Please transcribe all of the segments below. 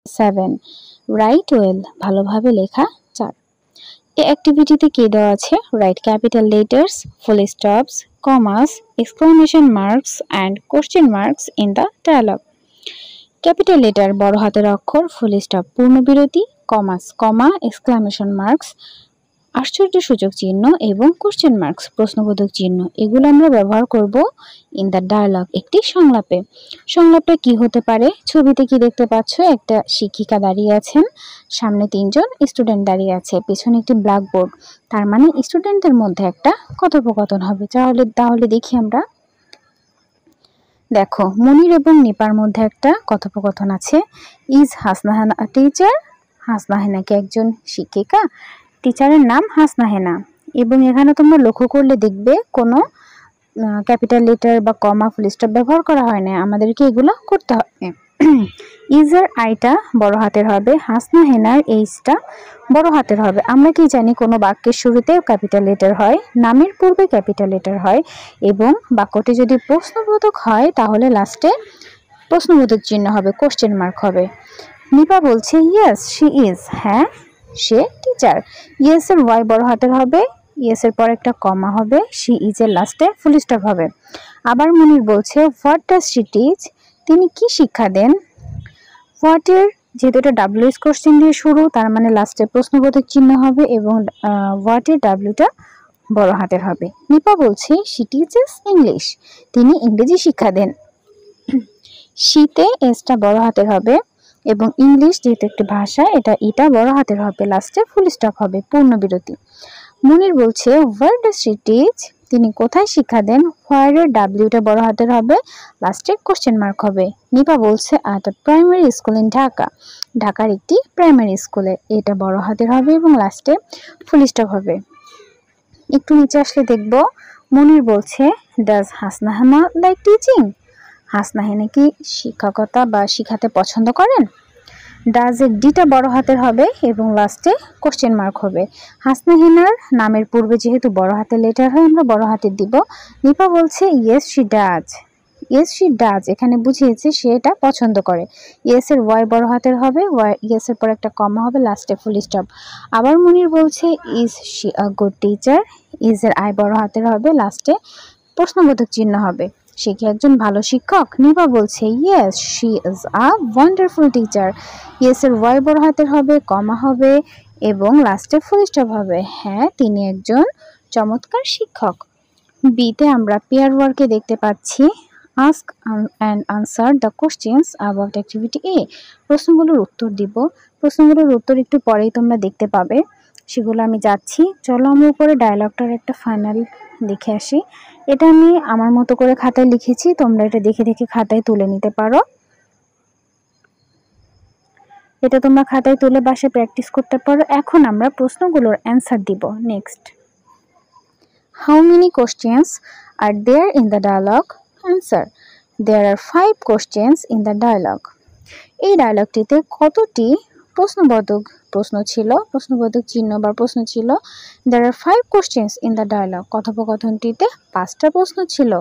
7. Right well, ভালোভাবে লেখা 4. এই অ্যাক্টিভিটিতে কি দেওয়া আছে? Write capital letters, full stops, commas, exclamation marks and question marks in the dialogue. Capital letter বড় হাতের অক্ষর, ফুল স্টপ পূর্ণবিরতি, কমাস কমা, এক্সক্লামেশন মার্কস আশ্চর্যসূচক চিহ্ন এবং কোশ্চেন মার্কস প্রশ্নবোধক চিহ্ন, এগুলো আমরা ব্যবহার করব ইন দ্য ডায়ালগ একটি সংলাপে। সংলাপটা কি হতে পারে? ছবিতে কি দেখতে পাচ্ছ? একটা শিক্ষিকা দাঁড়িয়ে আছেন, সামনে 3জন স্টুডেন্ট দাঁড়িয়ে আছে, পেছনে একটি ব্ল্যাকবোর্ড, তার মানে স্টুডেন্টদের মধ্যে একটা কথোপকথন হবে। তাহলে দেখি আমরা। দেখো, মনির এবং নিপার মধ্যে একটা কথোপকথন আছে। Is Hasnahana a teacher? হাসনাহেনা কি একজন শিক্ষিকা? টিচারের নাম হাসনাহেনা। এবং এখানে তোমরা লক্ষ্য করলে দেখবে কোনো ক্যাপিটাল লেটার বা কমা, ফুল স্টপ ব্যবহার করা হয় না, আমাদেরকে এগুলো করতে হবে। ইজার আইটা বড় হাতের হবে, হাসনাহেনার এইচটা বড় হাতের হবে। আমরা কি জানি কোনো বাক্যের শুরুতে ক্যাপিটাল লেটার হয়, নামের পূর্বে ক্যাপিটাল লেটার হয়, এবং বাক্যটি যদি প্রশ্নবোধক হয় তাহলে লাস্টে প্রশ্নবোধক চিহ্ন হবে, কোশ্চেন মার্ক হবে। নিপা বলছে ইয়েস শি ইজ, হ্যাঁ সে টিচার। ইয়েস এর ওয়াই বড় হাতের হবে, ইয়েস এর পর একটা কমা হবে, শি ইজ এর লাস্টে ফুল স্টপ হবে। আবার মনির বলছে হোয়াট ডাজ শি টিচ? তিনি কি শিক্ষা দেন? হোয়াট এর যেহেতু এটা ডাব্লিউএস কোশ্চেন দিয়ে শুরু, তার মানে লাস্টে প্রশ্নবোধক চিহ্ন হবে এবং হোয়াট এর ডাব্লিউটা বড় হাতের হবে। নিপা বলছে শি টিচেস ইংলিশ, তিনি ইংরেজি শিক্ষা দেন। শীতে এসটা বড় হাতের হবে এবং ইংলিশ যেহেতু একটি ভাষা, এটা বড় হাতের হবে, লাস্টে ফুল স্টপ হবে, পূর্ণ বিরতি। মনির বলছে হোয়ার ডাজ শি টিচ? তিনি কোথায় শিক্ষা দেন? হোয়ার এর ডাব্লিউটা বড় হাতের হবে, লাস্টে কোশ্চেন মার্ক হবে। নিপা বলছে আট আ প্রাইমারি স্কুল ইন ঢাকা, ঢাকার একটি প্রাইমারি স্কুলে, এটা বড় হাতের হবে এবং লাস্টে ফুল স্টপ হবে। একটু নিচে আসলে দেখব মনির বলছে ডাজ হাসনাহানা লাইক টিচিং? হাসনাহেনা কি শিক্ষকতা বা শিখাতে পছন্দ করেন? ডাজ এর ডিটা বড় হাতের হবে এবং লাস্টে কোশ্চেন মার্ক হবে। হাসনাহেনার নামের পূর্বে যেহেতু বড় হাতের লেটার হয়, আমরা বড় হাতের দিব। নিপা বলছে yes she does, yes she does এখানে বুঝিয়েছে সে এটা পছন্দ করে। ইয়েস এর ওয়াই বড় হাতের হবে, ইয়েস এর পর একটা কমা হবে, লাস্টে ফুল স্টপ। আবার মনির বলছে is she a good teacher? Is এর আই বড় হাতের হবে, লাস্টে প্রশ্নবোধক চিহ্ন হবে। সে কি একজন ভালো শিক্ষক? নিপা বলছে yes she is a wonderful teacher. Yes এর ওয়াই বড় হাতের হবে, কমা হবে এবং লাস্টে ফুল স্টপ হবে। হ্যাঁ, তিনি একজন চমৎকার শিক্ষক। বিতে আমরা পেয়ার ওয়ার্কে দেখতে পাচ্ছি ask and answer the questions about activity A. প্রশ্নগুলোর উত্তর দিব। প্রশ্নগুলোর উত্তর একটু পরেই তোমরা দেখতে পাবে, সেগুলো আমি যাচ্ছি। চলো আমরা উপরে ডায়লগটার একটা ফাইনাল লিখে আসি। এটা আমি আমার মতো করে খাতায় লিখেছি, তোমরা এটা দেখে দেখে খাতায় তুলে নিতে পারো। এটা তোমরা খাতায় তুলে বাসায় প্র্যাকটিস করতে পারো। এখন আমরা প্রশ্নগুলোর অ্যান্সার দিব। Next, how many questions are there in the dialogue? Answer, there are 5 questions in the dialogue. এই ডায়ালগটিতে কতটি প্রশ্নবোধক চিহ্ন বা প্রশ্ন ছিল? There are 5 questions in the dialogue, কথোপকথনটিতে 5টা প্রশ্ন ছিল।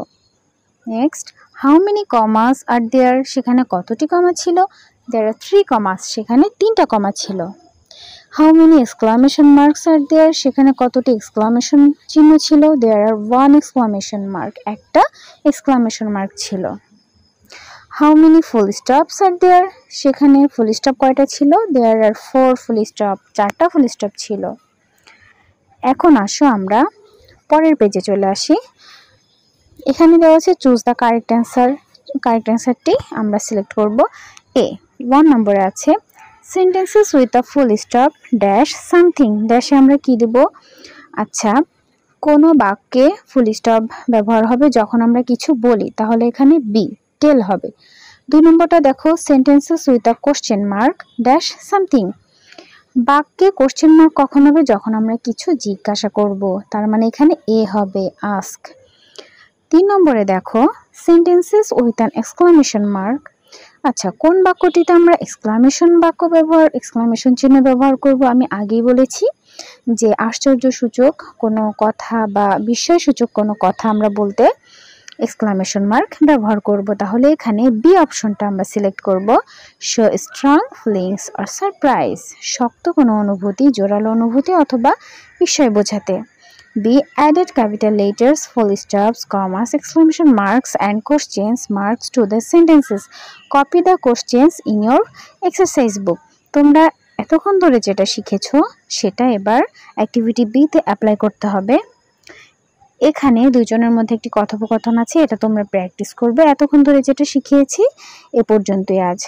Next, how many commas are there? সেখানে কতটি কমা ছিল? দেয়ার আর 3 কমাস, সেখানে 3টা কমা ছিল। How many exclamation marks R there? সেখানে কতটি এক্সক্লামেশন চিহ্ন ছিল? দেয়ার আর 1 এক্সক্লামেশন মার্ক, একটা এক্সক্লামেশন মার্ক ছিল। How many full stops R there? সেখানে ফুল স্টপ কয়টা ছিল? দেয়ার আর 4 ফুল স্টপ, 4টা ফুল স্টপ ছিল। এখন আসো আমরা পরের পেজে চলে আসি। এখানে দেওয়া আছে choose the correct answer. Correct অ্যান্সারটি আমরা সিলেক্ট করব। এ 1 নম্বরে আছে sentences with a full stop dash something. ড্যাশে আমরা কি দেব? আচ্ছা, কোনো বাক্যে ফুল স্টপ ব্যবহার হবে যখন আমরা কিছু বলি, তাহলে এখানে বি টেল হবে। 2 নম্বরটা দেখো sentences with a question mark dash something. বাক্যে কোশ্চেন মার্ক কখন হবে? যখন আমরা কিছু জিজ্ঞাসা করব, তার মানে এখানে এ হবে আস্ক। 3 নম্বরে দেখো sentences with an exclamation mark. আচ্ছা, কোন বাক্যটিতে আমরা এক্সক্লামেশন চিহ্ন ব্যবহার করব? আমি আগেই বলেছি যে আশ্চর্যসূচক কোনো কথা বা বিস্ময়সূচক কোনো কথা আমরা বলতে এক্সক্লামেশন মার্ক ব্যবহার করব। তাহলে এখানে বি অপশনটা আমরা সিলেক্ট করব। Show strong feelings or surprise, শক্ত কোনো অনুভূতি, জোরালো অনুভূতি অথবা বিস্ময় বোঝাতে। Be added capital letters, full stops, commas, exclamation marks and questions marks to the sentences. Copy the questions in your exercise book. তোমরা এতক্ষণ ধরে যেটা শিখেছো সেটা এবার অ্যাক্টিভিটি বিতে অ্যাপ্লাই করতে হবে। এখানে দুজনের মধ্যে একটি কথোপকথন আছে, এটা তোমরা প্র্যাকটিস করবে। এতক্ষণ ধরে যেটা শিখিয়েছি এ পর্যন্তই আজ।